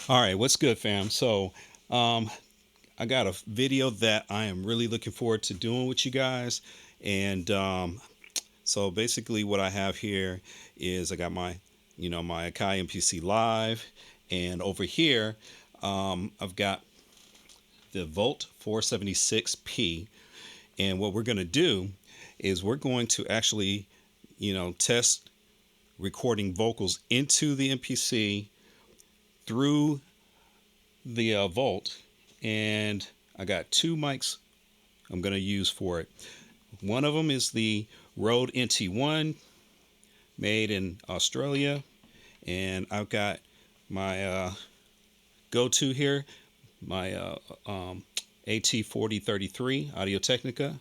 All right, what's good, fam? So, um, I got a video that I am really looking forward to doing with you guys, and so basically, what I have here is I got my Akai MPC live, and over here, I've got the Volt 476P, and what we're going to do is we're going to actually, test recording vocals into the MPC through the Volt, and I got two mics I'm going to use for it. One of them is the Rode NT1 made in Australia, and I've got my go-to here, my AT4033 Audio Technica.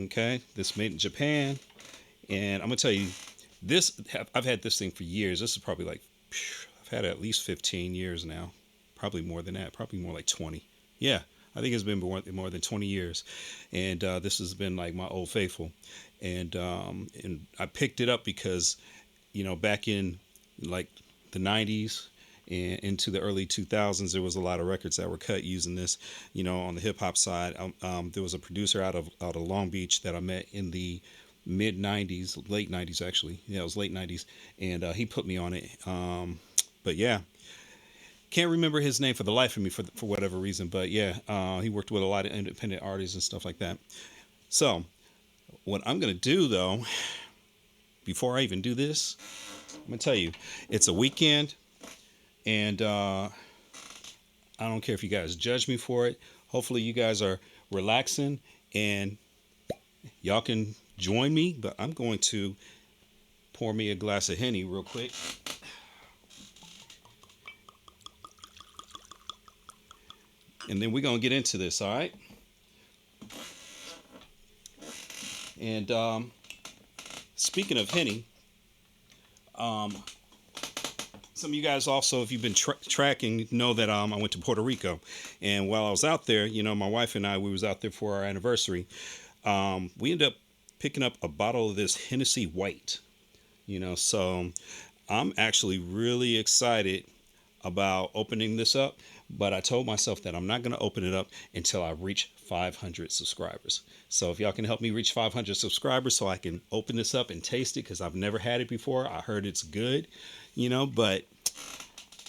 Okay, this made in Japan, and I'm gonna tell you, I've had this thing for years. This is probably like I've had it at least 15 years now, probably more than that, probably more like 20. Yeah, I think it's been more than 20 years, and this has been like my old faithful, and I picked it up because back in like the 90s and into the early 2000s, there was a lot of records that were cut using this. On the hip hop side, there was a producer out of Long Beach that I met in the mid 90s, late 90s actually. Yeah, it was late 90s, and he put me on it. But yeah, can't remember his name for the life of me for whatever reason. But yeah, he worked with a lot of independent artists and stuff like that. So what I'm gonna do though, before I even do this, I'm gonna tell you, it's a weekend, and I don't care if you guys judge me for it. Hopefully, you guys are relaxing and y'all can join me. But I'm going to pour me a glass of Henny real quick, and then we're gonna get into this. All right. And speaking of Henny, um, some of you guys also, if you've been tracking, know that I went to Puerto Rico, and while I was out there, my wife and we was out there for our anniversary. We ended up picking up a bottle of this Hennessy White. So I'm actually really excited about opening this up, but I told myself that I'm not going to open it up until I reach 500 subscribers. So if y'all can help me reach 500 subscribers so I can open this up and taste it, because I've never had it before. I heard it's good, but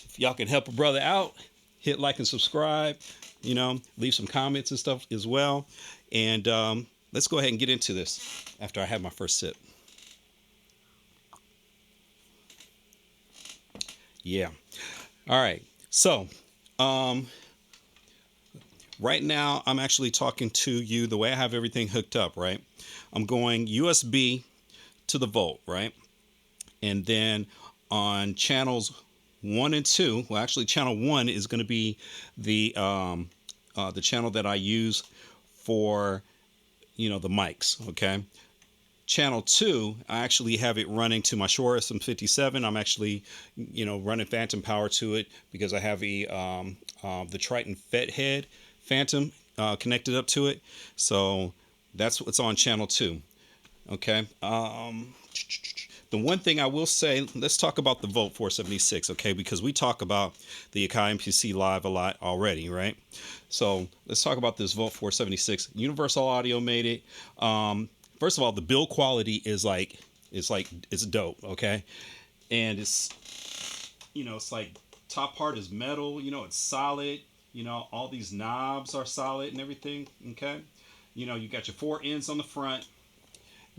if y'all can help a brother out, hit like and subscribe, leave some comments and stuff as well. And let's go ahead and get into this after I have my first sip. Yeah. All right. So, right now I'm actually talking to you the way I have everything hooked up, right? I'm going USB to the Volt, right? And then on channels 1 and 2, well, actually, channel 1 is going to be the channel that I use for the mics. Okay. Channel 2, I actually have it running to my Shure SM57. I'm actually, running phantom power to it because I have the Triton FET head phantom connected up to it. So that's what's on channel 2. Okay. The one thing I will say, let's talk about the Volt 476, okay? Because we talk about the Akai MPC live a lot already, right? So let's talk about this Volt 476. Universal Audio made it. First of all, the build quality is it's dope, okay? And it's like top part is metal, it's solid, all these knobs are solid and everything, okay? You got your 4 ends on the front.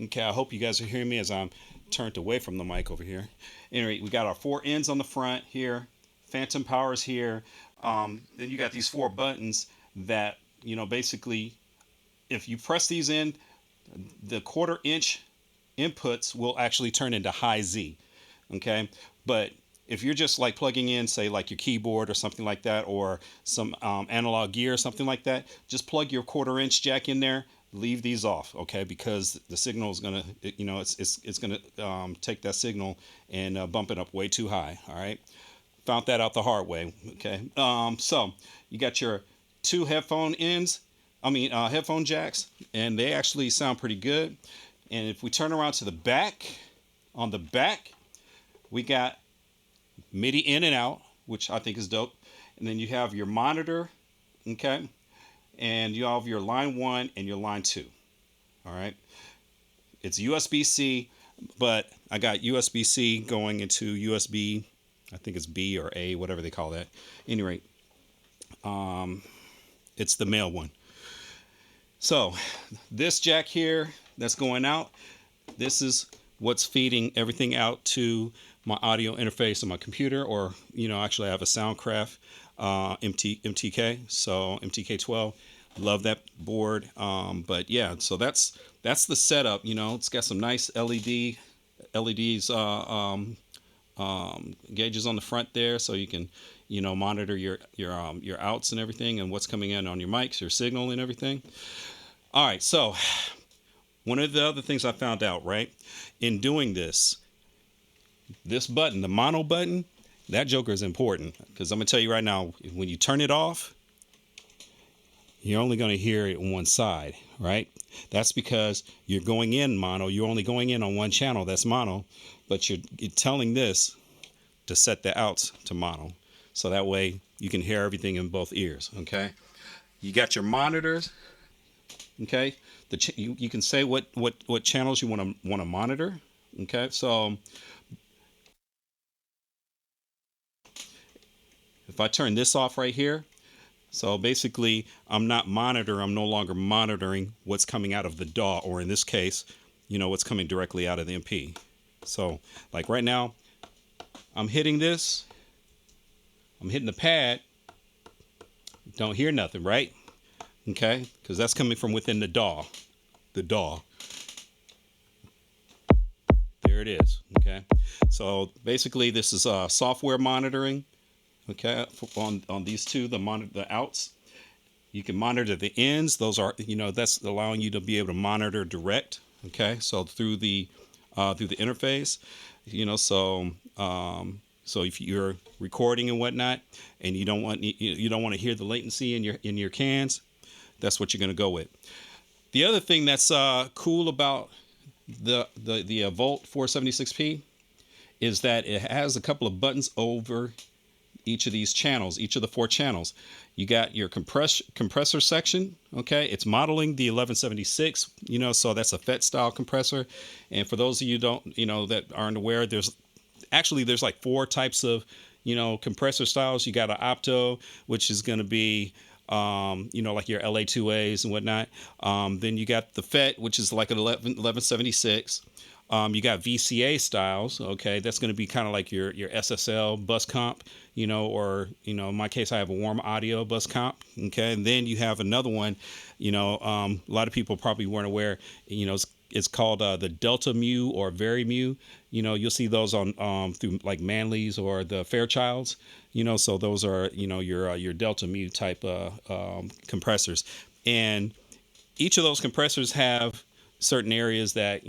Okay, I hope you guys are hearing me as I'm turned away from the mic over here. Anyway, we got our 4 ends on the front here. Phantom powers here. Then you got these 4 buttons that, basically, if you press these in, the 1/4 inch inputs will actually turn into high Z. Okay, but if you're just like plugging in, say like your keyboard or something like that, or some analog gear or something like that, just plug your 1/4 inch jack in there. Leave these off, okay? Because the signal is gonna, it's gonna take that signal and bump it up way too high. All right, found that out the hard way. Okay, so you got your 2 headphone jacks, and they actually sound pretty good. And if we turn around to the back, on the back, we got MIDI in and out. which I think is dope. And then you have your monitor, okay, and you have your line 1 and your line 2. All right, it's USB-C, but I got USB-C going into USB. I think it's B or A, whatever they call that. At any rate, it's the male one. So this jack here that's going out, this is what's feeding everything out to my audio interface on my computer, or actually I have a Soundcraft MTK, so MTK12. Love that board. But yeah, so that's the setup. It's got some nice LEDs gauges on the front there, so you can monitor your outs and everything, and what's coming in on your mics, your signal and everything. All right, so one of the other things I found out, right, in doing this button, the mono button, that joker is important, because I'm gonna tell you right now, when you turn it off, you're only going to hear it on one side, right? That's because you're going in mono. You're only going in on one channel that's mono, but you're telling this to set the outs to mono, so that way you can hear everything in both ears. Okay, you got your monitors. Okay, you can say what channels you want to monitor. Okay, so if I turn this off right here, so basically I'm no longer monitoring what's coming out of the DAW, or in this case, what's coming directly out of the MP. So like right now, I'm hitting this, I'm hitting the pad, don't hear nothing, right? Okay, because that's coming from within the DAW. There it is. Okay, so basically this is software monitoring. Okay, on these two, the outs, you can monitor the ends. Those are, that's allowing you to be able to monitor direct. Okay, so through the interface, so if you're recording and whatnot, and you don't want to hear the latency in your cans, that's what you're going to go with. The other thing that's cool about the Volt 476p is that it has a couple of buttons over each of these channels, each of the 4 channels. You got your compressor section. Okay, it's modeling the 1176, so that's a FET style compressor. And for those of you that aren't aware, there's like 4 types of compressor styles. You got an opto, which is going to be like your LA2As and whatnot. Then you got the FET, which is like an 1176. You got VCA styles. Okay, that's going to be kind of like your SSL bus comp, or in my case I have a warm audio bus comp. Okay, and then you have another one. A lot of people probably weren't aware. It's called the Delta Mu or Very Mu. You'll see those on through like Manley's or the Fairchilds. So those are your Delta Mu type compressors, and each of those compressors have certain areas that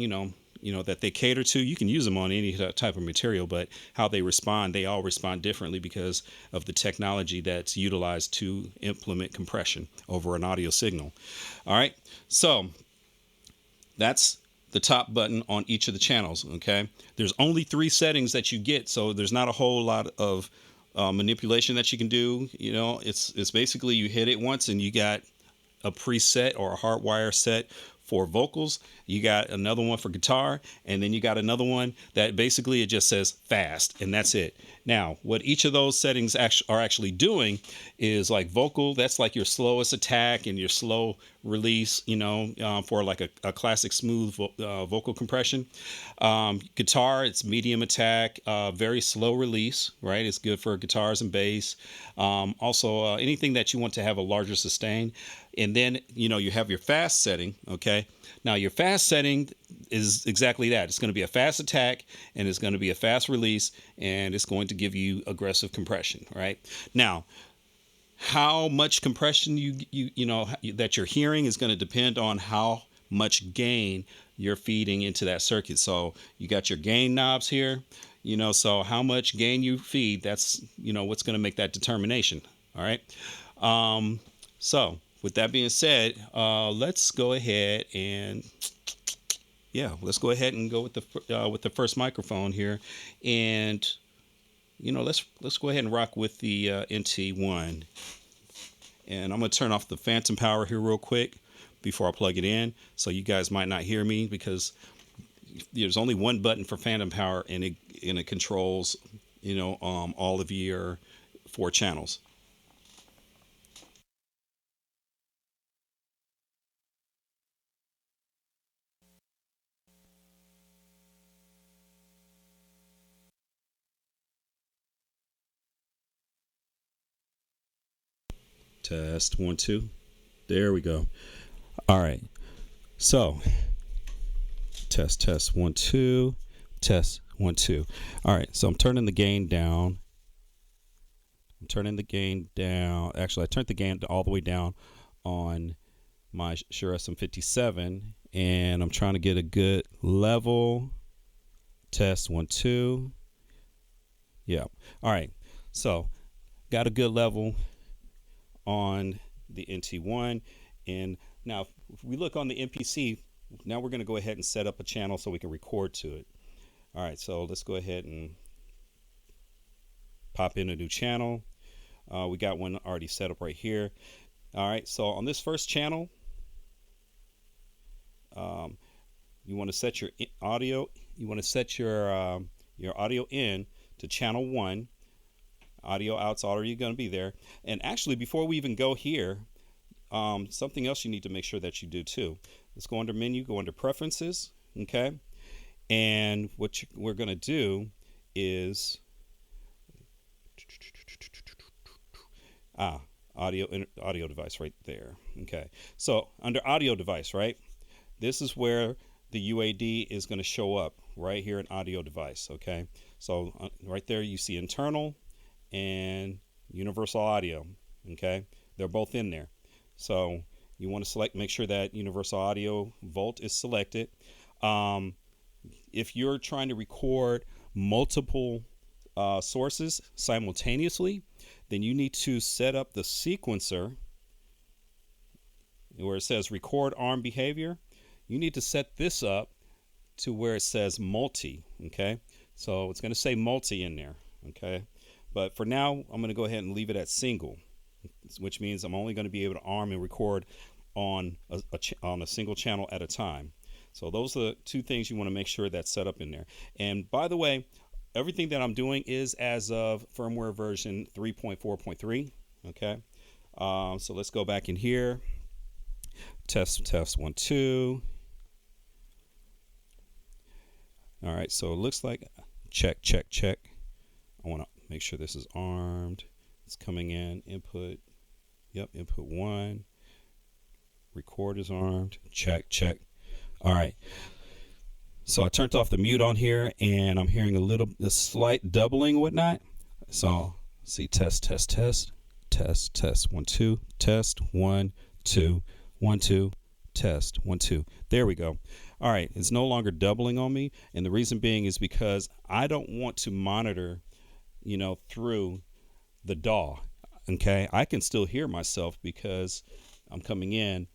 that they cater to. You can use them on any type of material, but how they all respond differently because of the technology that's utilized to implement compression over an audio signal. All right, so that's the top button on each of the channels. Okay, there's only 3 settings that you get, so there's not a whole lot of manipulation that you can do. It's basically you hit it once and you got a preset or a hardwire set for vocals. You got another one for guitar, and then you got another one that basically it just says fast, and that's it. Now, what each of those settings are actually doing is like vocal, that's like your slowest attack and your slow release, for like a classic smooth vocal compression. Guitar, it's medium attack, very slow release, right? It's good for guitars and bass. Also, anything that you want to have a larger sustain. And then, you have your fast setting, okay? Now, your fast setting is exactly that. It's going to be a fast attack, and it's going to be a fast release, and it's going to give you aggressive compression, right? Now, how much compression that you're hearing is going to depend on how much gain you're feeding into that circuit. So you got your gain knobs here, so how much gain you feed, that's, what's going to make that determination. All right. So with that being said, let's go ahead and go with the first microphone here, and let's go ahead and rock with the NT1. And I'm going to turn off the phantom power here real quick before I plug it in. So you guys might not hear me because there's only one button for phantom power, and it controls, all of your 4 channels. Test 1 2. There we go. All right. So test 1 2. Test 1 2. All right. So I'm turning the gain down. Actually, I turned the gain all the way down on my Shure SM57, and I'm trying to get a good level. Test 1 2. Yeah. All right. So got a good level on the NT1. And now if we look on the MPC, now we're going to go ahead and set up a channel so we can record to it. All right, so let's go ahead and pop in a new channel. We got one already set up right here. All right, so on this first channel, you want to set your audio. You want to set your audio in to channel 1. Audio out's already going to be there. And actually, before we even go here, something else you need to make sure that you do too. Let's go under menu, go under preferences, okay? And what we're going to do is audio device right there. Okay, so under audio device, right, this is where the UAD is going to show up right here in audio device. Okay, so right there you see internal and universal audio. Okay, they're both in there. So you want to make sure that universal audio volt is selected. If you're trying to record multiple sources simultaneously, then you need to set up the sequencer where it says record arm behavior. You need to set this up to where it says multi. Okay, so it's going to say multi in there. Okay, but for now I'm going to go ahead and leave it at single, which means I'm only going to be able to arm and record on a single channel at a time. So those are the 2 things you want to make sure that's set up in there. And by the way, everything that I'm doing is as of firmware version 3.4.3. Okay, so let's go back in here. Test 1 2. All right, so it looks like check. I want to make sure this is armed. It's coming in. Input. Yep, input 1. Record is armed. Check. All right. So I turned off the mute on here, and I'm hearing a slight doubling, whatnot. So see, test 1 2, test 1 2, 1 2, test 1 2. There we go. All right, it's no longer doubling on me, and the reason being is because I don't want to monitor, through the DAW. Okay, I can still hear myself because I'm coming in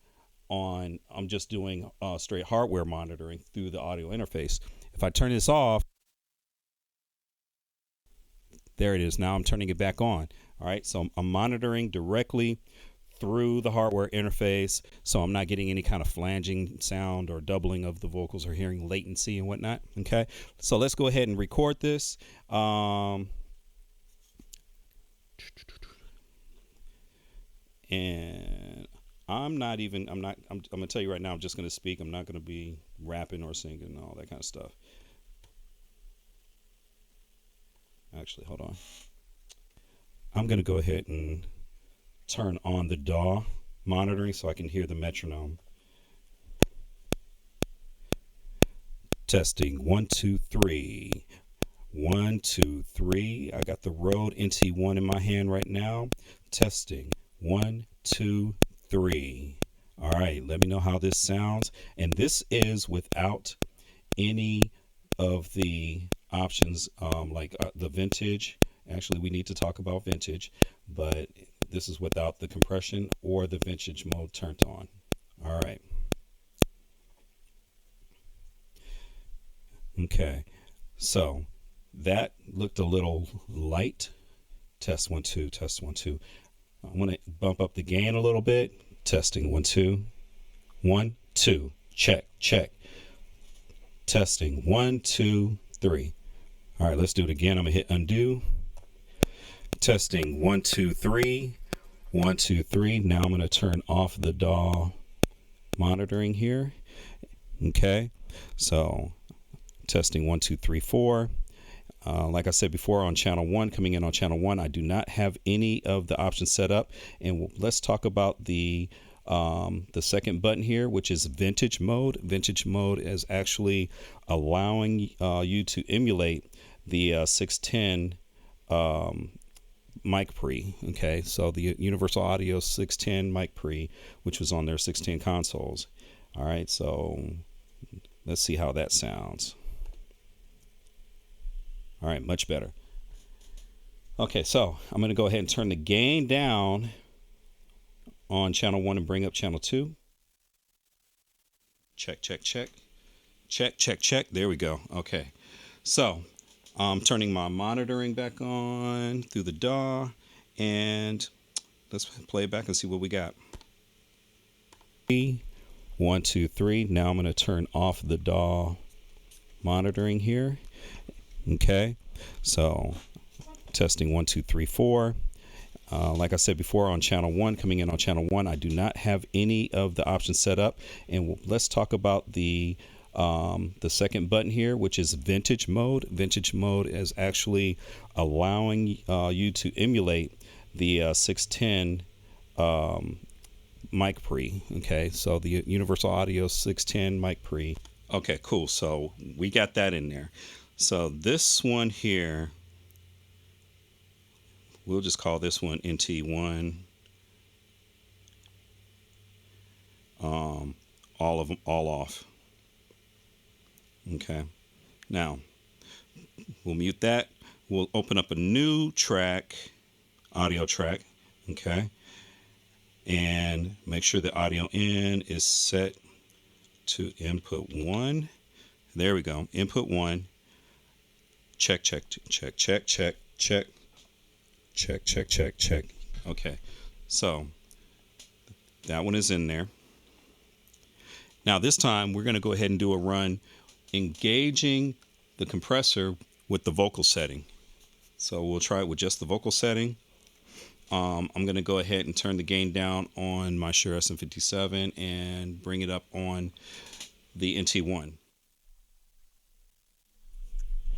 I'm just doing straight hardware monitoring through the audio interface. If I turn this off, there it is. Now I'm turning it back on. All right, so I'm monitoring directly through the hardware interface, so I'm not getting any kind of flanging sound or doubling of the vocals or hearing latency and whatnot. Okay, so let's go ahead and record this. And I'm gonna tell you right now, I'm just gonna speak. I'm not gonna be rapping or singing and all that kind of stuff. Actually, hold on. I'm gonna go ahead and turn on the DAW monitoring so I can hear the metronome. Testing 1 2 3. 1 2 3. I got the Rode NT1 in my hand right now. Testing 1 2 3. All right, let me know how this sounds. And this is without any of the options like the vintage. Actually, we need to talk about vintage, but this is without the compression or the vintage mode turned on. All right. Okay, so That looked a little light. Test 1 2, test 1 2. I want to bump up the gain a little bit. Testing 1 2, 1 2. Check, check. Testing 1 2 3. All right, let's do it again. I'm gonna hit undo. Testing 1 2 3, 1 2 3. Now I'm gonna turn off the DAW monitoring here. Okay, so testing 1 2 3 4. Like I said before, on channel 1, coming in on channel 1, I do not have any of the options set up. And let's talk about the second button here, which is vintage mode. Vintage mode is actually allowing you to emulate the 610 mic pre. Okay, so the Universal Audio 610 mic pre, which was on their 610 consoles. All right, so let's see how that sounds. All right, much better. Okay, so I'm going to go ahead and turn the gain down on channel 1 and bring up channel 2. Check, check, check. Check, check, check. There we go. Okay, so I'm turning my monitoring back on through the DAW, and let's play it back and see what we got. 1 2 3. Now I'm going to turn off the DAW monitoring here. Okay, so testing 1 2 3 4. Like I said before, on channel 1, coming in on channel 1, I do not have any of the options set up. And let's talk about the second button here, which is vintage mode. Vintage mode is actually allowing you to emulate the 610 mic pre. Okay, so the Universal Audio 610 mic pre. Okay, cool. So we got that in there. So this one here, we'll just call this one NT1. All of them, all off. Okay. Now, we'll mute that. We'll open up a new track, audio track. Okay. And make sure the audio in is set to input 1. There we go. Input 1. Check, check, check, check, check, check, check, check, check, check. Okay, so that one is in there. Now this time we're going to go ahead and do a run engaging the compressor with the vocal setting. So we'll try it with just the vocal setting. I'm going to go ahead and turn the gain down on my Shure SM57 and bring it up on the NT1.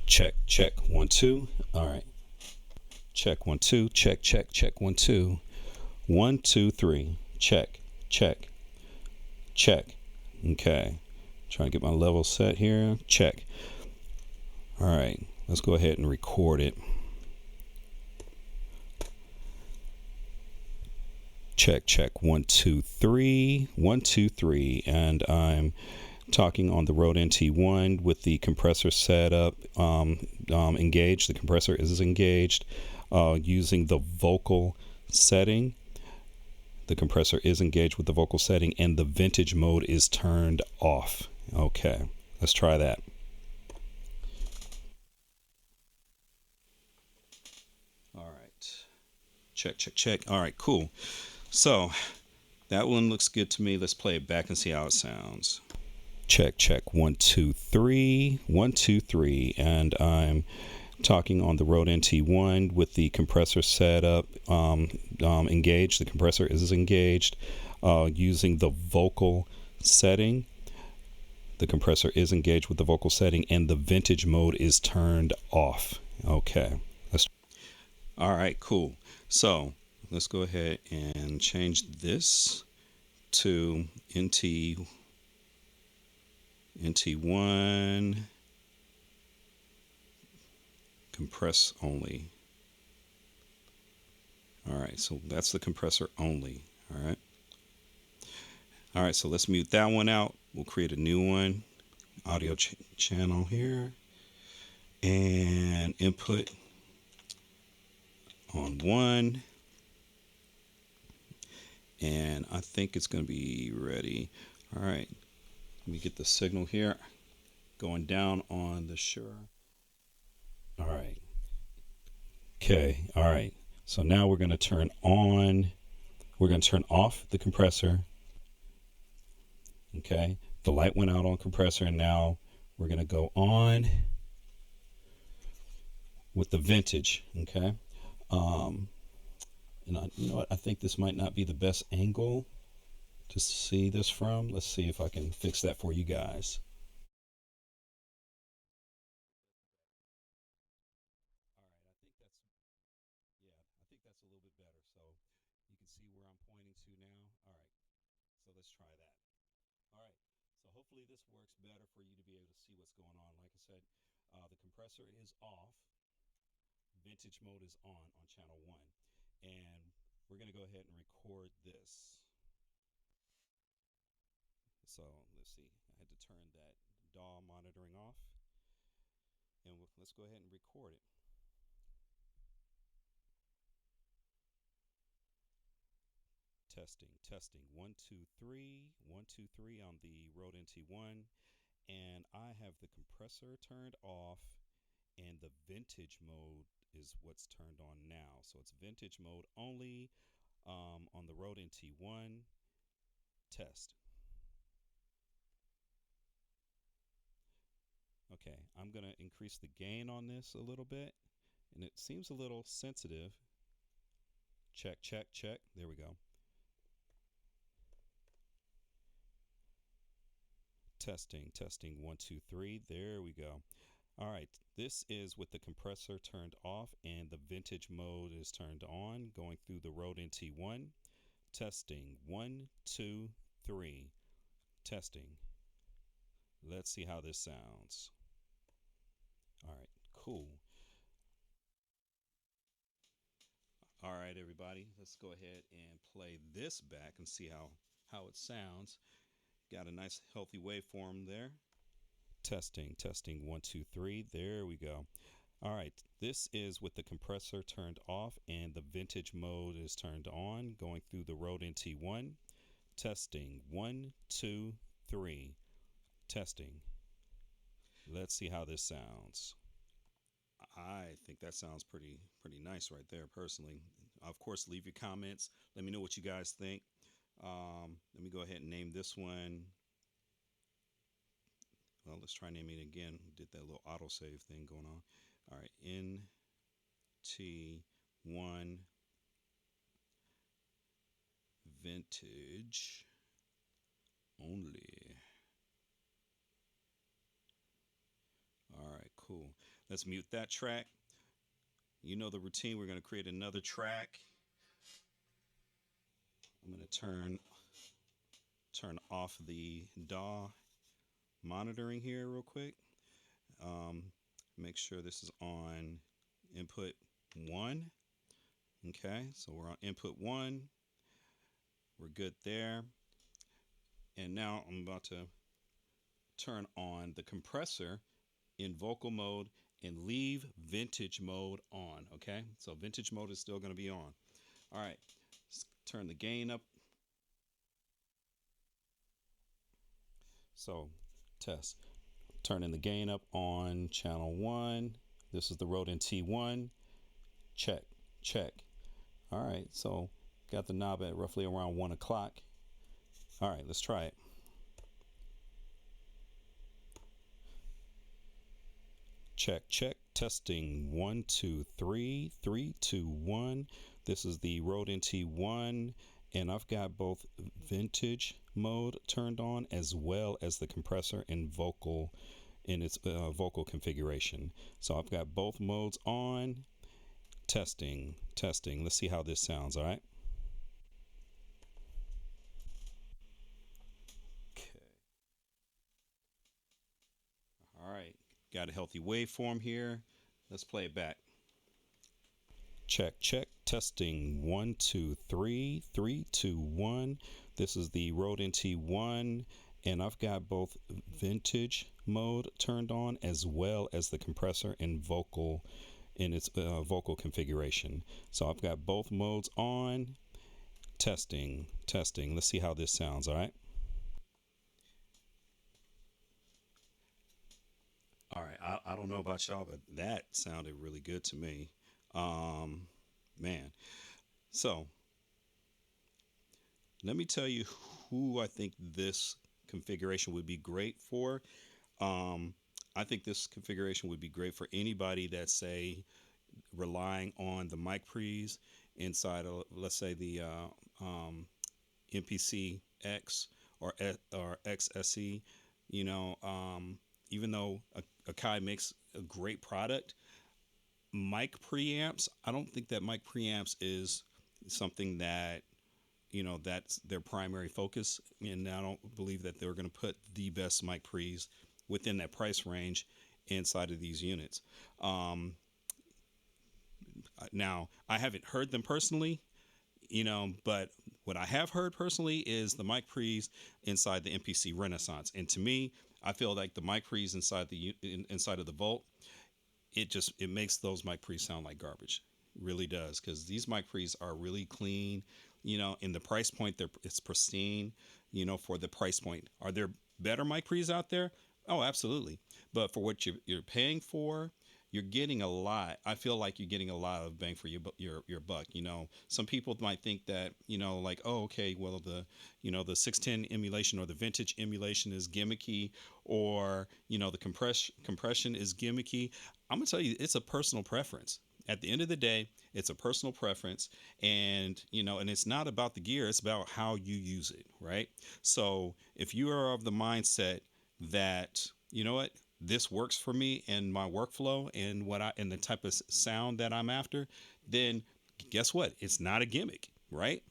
Check, check, 1 2. All right. Check 1 2. Check, check, check 1 2. 1 2 3. Check, check, check. Okay. Trying to get my level set here. Check. All right. Let's go ahead and record it. Check, check 1 2 3. 1 2 3. And I'm talking on the Rode NT1 with the compressor set up, engaged. The compressor is engaged using the vocal setting. The compressor is engaged with the vocal setting, and the vintage mode is turned off. Okay, let's try that. All right, check, check, check. All right, cool. So that one looks good to me. Let's play it back and see how it sounds. Check, check 1 2 3. 1 2 3. And I'm talking on the Rode NT1 with the compressor set up, engaged. The compressor is engaged using the vocal setting. The compressor is engaged with the vocal setting, and the vintage mode is turned off. Okay. All right, cool. So let's go ahead and change this to NT1 compress only. All right, so that's the compressor only. All right, so let's mute that one out. We'll create a new one, audio channel here, and input on 1. And I think it's going to be ready. All right, let me get the signal here going down on the Shure. All right. Okay. All right. So now we're going to turn on, we're going to turn off the compressor. Okay. The light went out on compressor, and now we're going to go on with the vintage. Okay. Um, and you know what? I think this might not be the best angle to see this from. Let's see if I can fix that for you guys. All right, I think that's, yeah, I think that's a little bit better. So you can see where I'm pointing to now. All right, so let's try that. All right, so hopefully this works better for you to be able to see what's going on. Like I said, the compressor is off, vintage mode is on channel one, and we're gonna go ahead and record this. So let's see, I had to turn that DAW monitoring off, and let's go ahead and record it. Testing, testing. 1, 2, 3. 1, 2, 3 on the Rode NT1. And I have the compressor turned off, and the vintage mode is what's turned on now. So it's vintage mode only on the Rode NT1. Test. Okay, I'm going to increase the gain on this a little bit, and it seems a little sensitive. Check, check, check. There we go. Testing, testing. 1, 2, 3. There we go. All right, this is with the compressor turned off and the vintage mode is turned on, going through the Rode NT1. Testing. 1, 2, 3. Testing. Let's see how this sounds. All right, cool. All right, everybody, let's go ahead and play this back and see how it sounds. Got a nice healthy waveform there. Testing, testing. 1, 2, 3. There we go. All right, this is with the compressor turned off and the vintage mode is turned on, going through the Rode NT1. Testing. 1, 2, 3. Testing. Let's see how this sounds. I think that sounds pretty nice right there, personally. Of course, leave your comments. Let me know what you guys think. Let me go ahead and name this one. Well, let's try naming it again. Did that little autosave thing going on. All right, NT1 vintage only. All right, cool. Let's mute that track. You know the routine. We're going to create another track. I'm going to turn off the DAW monitoring here real quick. Make sure this is on input 1. Okay, so we're on input 1. We're good there. And now I'm about to turn on the compressor in vocal mode and leave vintage mode on. Okay, so vintage mode is still going to be on. All right, let's turn the gain up. So test, turning the gain up on channel 1. This is the Rode NT1. Check, check. All right, so got the knob at roughly around 1 o'clock. All right, let's try it. Check, check, testing. 1, 2, 3, 3, 2, 1. This is the Rode NT1, and I've got both vintage mode turned on as well as the compressor and vocal in its vocal configuration. So I've got both modes on. Testing, testing. Let's see how this sounds. All right. Okay. All right. Got a healthy waveform here. Let's play it back. Check, check, testing. 1, 2, 3, 3, 2, 1. This is the Rode NT1, and I've got both vintage mode turned on as well as the compressor and vocal in its vocal configuration. So I've got both modes on. Testing, testing. Let's see how this sounds. All right. All right. I don't don't know about y'all, but that sounded really good to me. Um, Man. So let me tell you who I think this configuration would be great for. Um, I think this configuration would be great for anybody that's, say, relying on the mic pre's inside of, let's say, the MPC X or XSE. You know, even though Akai makes a great product, mic preamps, I don't think that mic preamps is something that, that's their primary focus, and I don't believe that they're going to put the best mic pre's within that price range inside of these units. Um, Now, I haven't heard them personally, but what I have heard personally is the mic pre's inside the MPC Renaissance, and to me, I feel like the mic pre's inside of the Volt, it makes those mic pre's sound like garbage. Really does, because these mic pre's are really clean. In the price point, it's pristine. For the price point, are there better mic pre's out there? Oh, absolutely. But for what you're paying for, you're getting a lot. I feel like you're getting a lot of bang for your buck. Some people might think that, like, oh, okay, well, the 610 emulation or the vintage emulation is gimmicky, or the compression is gimmicky. I'm gonna tell you, it's a personal preference. At the end of the day, it's a personal preference, and and it's not about the gear, it's about how you use it, right? So if you are of the mindset that, what, this works for me and my workflow and the type of sound that I'm after, then guess what? It's not a gimmick, right?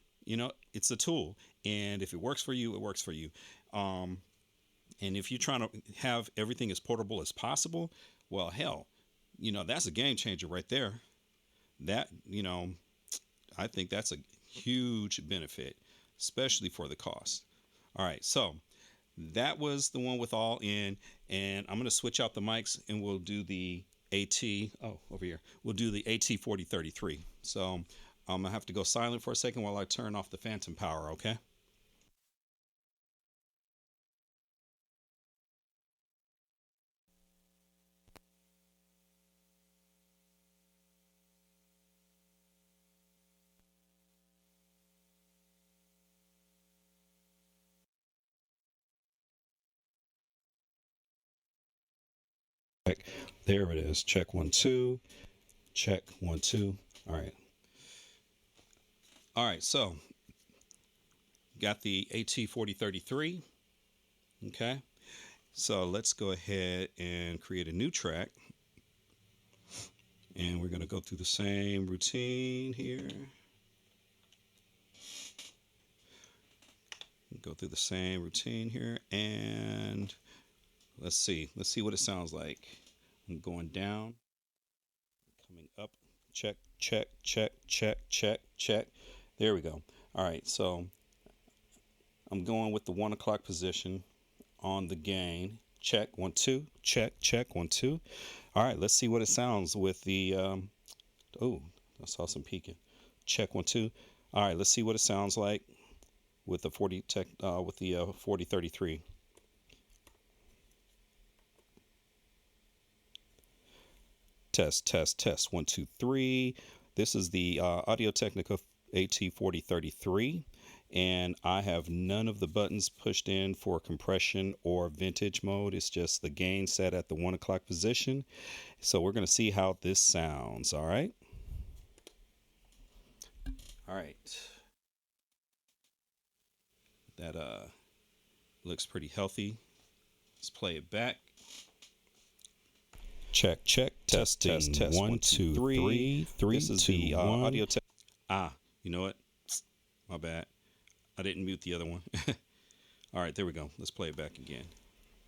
It's a tool, and if it works for you, it works for you. And if you're trying to have everything as portable as possible, well, hell, that's a game changer right there. That, I think that's a huge benefit, especially for the cost. All right, so that was the one with all in, and I'm going to switch out the mics and we'll do the AT. Oh, over here. We'll do the AT4033. So I'm going to have to go silent for a second while I turn off the phantom power, okay? There it is. Check 1 2. Check 1 2. All right. All right. So got the AT4033. Okay. So let's go ahead and create a new track. And we're going to go through the same routine here. Go through the same routine here. And let's see. Let's see what it sounds like. I'm going down, coming up. Check, check, check, check, check, check. There we go. All right. So I'm going with the 1 o'clock position on the gain. Check 1 2. Check, check 1 2. All right. Let's see what it sounds with the. Oh, I saw some peaking. Check 1 2. All right. Let's see what it sounds like with the 4033. Test, test, test. 1 2 3. This is the Audio Technica AT4033, and I have none of the buttons pushed in for compression or vintage mode. It's just the gain set at the 1 o'clock position. So we're going to see how this sounds. All right. All right. That looks pretty healthy. Let's play it back. Check, check, testing, test, test, 1 2 3. This is the audio test. You know what? My bad. I didn't mute the other one. All right, there we go. Let's play it back again.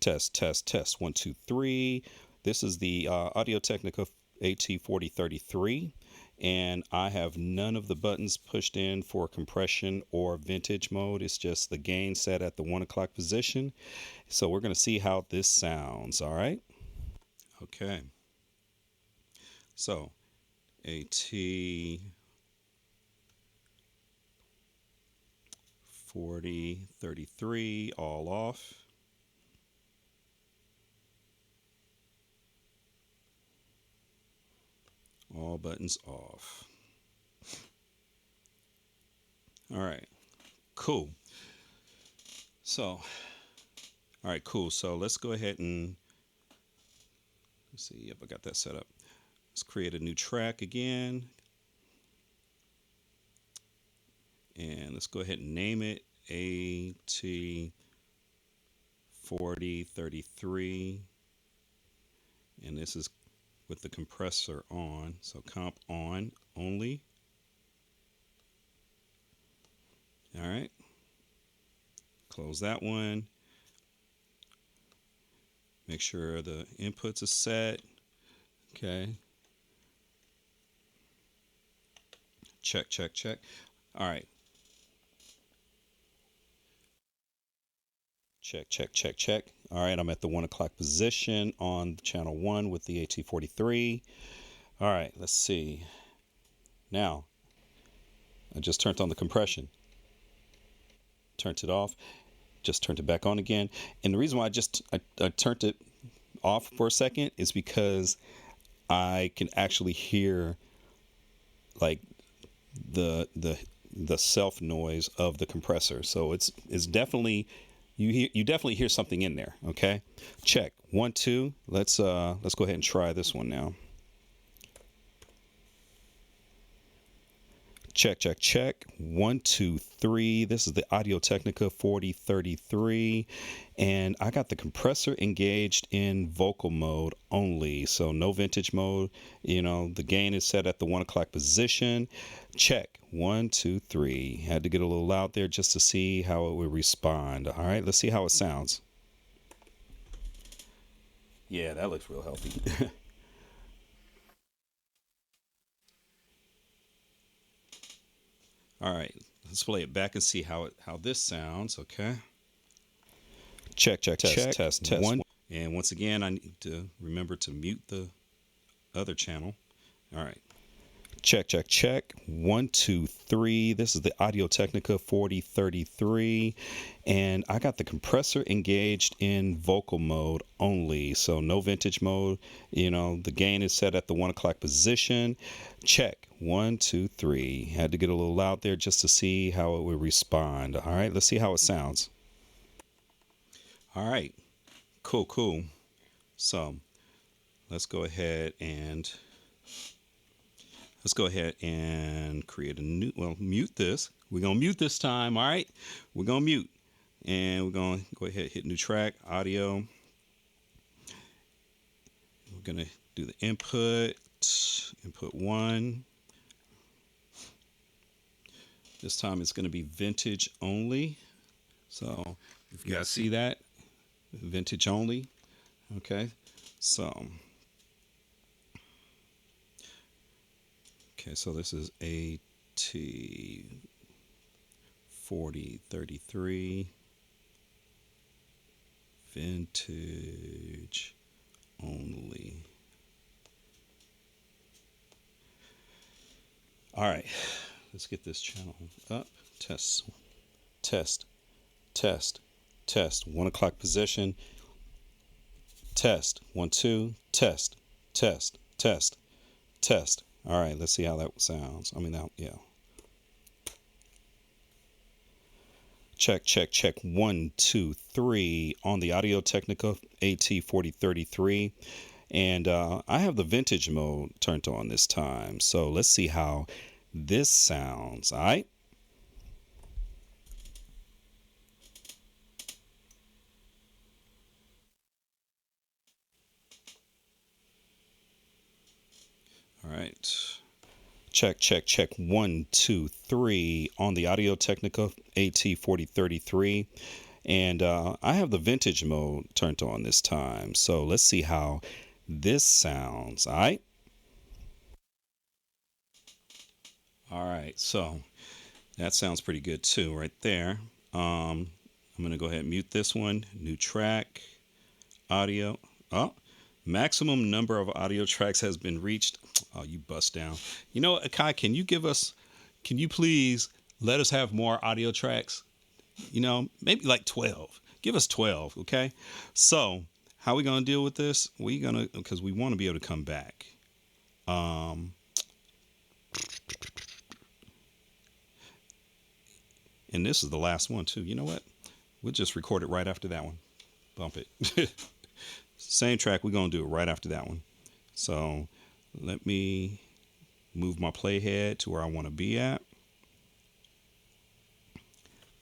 Test, test, test, 1 2 3. This is the Audio Technica AT4033, and I have none of the buttons pushed in for compression or vintage mode. It's just the gain set at the 1 o'clock position. So we're going to see how this sounds. All right. Okay. So AT4033 all off. All buttons off. All right, cool. So, all right, cool. So let's go ahead and let's see if I got that set up. Let's create a new track again. And let's go ahead and name it AT4033. And this is with the compressor on. So comp on only. All right. Close that one. Make sure the inputs are set. Okay. Check, check, check. All right. Check, check, check, check. All right, I'm at the 1 o'clock position on channel 1 with the AT43. All right, let's see. Now, I just turned on the compression. Turned it off. Just turned it back on again. And the reason why I turned it off for a second is because I can actually hear like the self noise of the compressor. So it's definitely you definitely hear something in there. Okay, check 1 2. Let's go ahead and try this one now. Check, check, check. 1 2 3. This is the Audio Technica 4033, and I got the compressor engaged in vocal mode only, so no vintage mode. You know, the gain is set at the 1 o'clock position. Check 1 2 3. Had to get a little loud there just to see how it would respond. All right, let's see how it sounds. Yeah, that looks real healthy. All right, let's play it back and see how this sounds. Okay. Check, check, test, test. One. And once again, I need to remember to mute the other channel. All right. Check, check, check. 1 2 3. This is the Audio Technica 4033, and I got the compressor engaged in vocal mode only, so no vintage mode. You know, the gain is set at the 1 o'clock position. Check 1 2 3. Had to get a little loud there just to see how it would respond. All right, let's see how it sounds. All right, cool, cool. So let's go ahead and create a new, well, mute this. We're going to mute this time, all right? We're going to mute. And we're going to go ahead and hit new track, audio. We're going to do the input 1. This time it's going to be vintage only. So if you guys see that, vintage only. Okay, so. Okay, so this is AT4033 vintage only. All right, let's get this channel up. Test, test, test, test. 1 o'clock position. Test. 1 2. Test, test, test, test. All right, let's see how that sounds. I mean, that, yeah. Check, check, check. 1 2 3 on the Audio Technica AT4033. And I have the vintage mode turned on this time. So let's see how this sounds. All right. All right. Check, check, check. 1 2 3 on the Audio Technica AT4033. And I have the vintage mode turned on this time. So let's see how this sounds. All right. All right. So that sounds pretty good too, right there. I'm going to go ahead and mute this one. New track, audio. Oh, maximum number of audio tracks has been reached. Oh, you bust down. You know, Akai, can you please let us have more audio tracks? You know, maybe like 12. Give us 12, okay? So, how are we going to deal with this? Because we want to be able to come back. And this is the last one too. You know what? We'll just record it right after that one. Bump it. Same track. We're going to do it right after that one. So let me move my playhead to where I want to be at.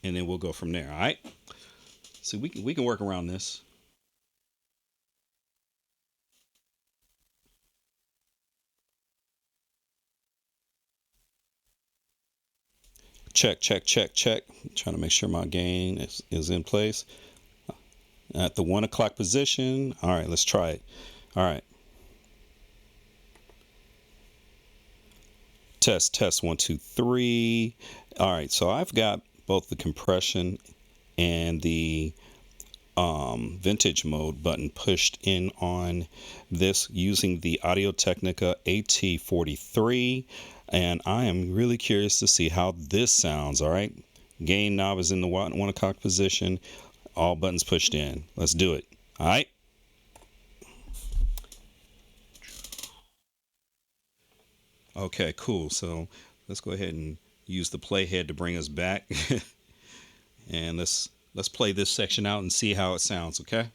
And then we'll go from there. All right. So we can work around this. Check, check, check, check. Trying to make sure my gain is in place. At the 1 o'clock position. All right, let's try it. All right. Test, test, 1, 2, 3. All right, so I've got both the compression and the vintage mode button pushed in on this using the Technica AT4033. And I am really curious to see how this sounds. All right. Gain knob is in the 1 o'clock position. All buttons pushed in. Let's do it. All right. Okay, cool. So let's go ahead and use the playhead to bring us back. And let's play this section out and see how it sounds, okay?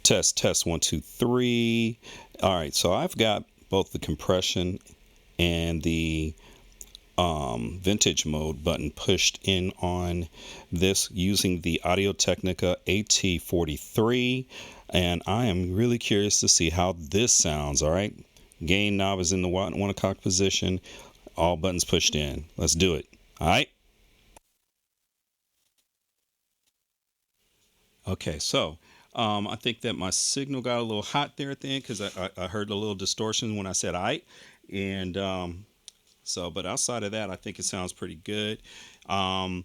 Test, test, 1, 2, 3. All right, so I've got both the compression and the vintage mode button pushed in on this using the Technica AT4033. And I am really curious to see how this sounds, all right? Gain knob is in the 1 o'clock position. All buttons pushed in. Let's do it. All right. Okay, so I think that my signal got a little hot there at the end because I heard a little distortion when I said "all right," and so. But outside of that, I think it sounds pretty good. Like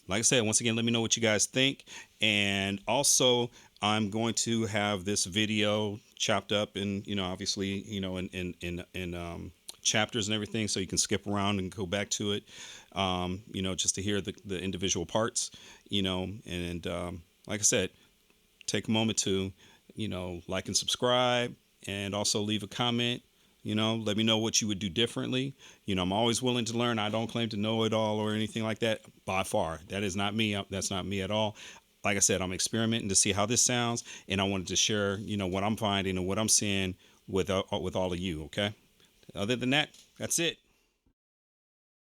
I said, once again, let me know what you guys think, and also I'm going to have this video chopped up in, obviously, in chapters and everything, so you can skip around and go back to it, just to hear the individual parts, and like I said, take a moment to, like and subscribe, and also leave a comment. Let me know what you would do differently. I'm always willing to learn. I don't claim to know it all or anything like that. By far, that is not me. That's not me at all. Like I said, I'm experimenting to see how this sounds, and I wanted to share, what I'm finding and what I'm seeing with all of you. Okay. Other than that, that's it.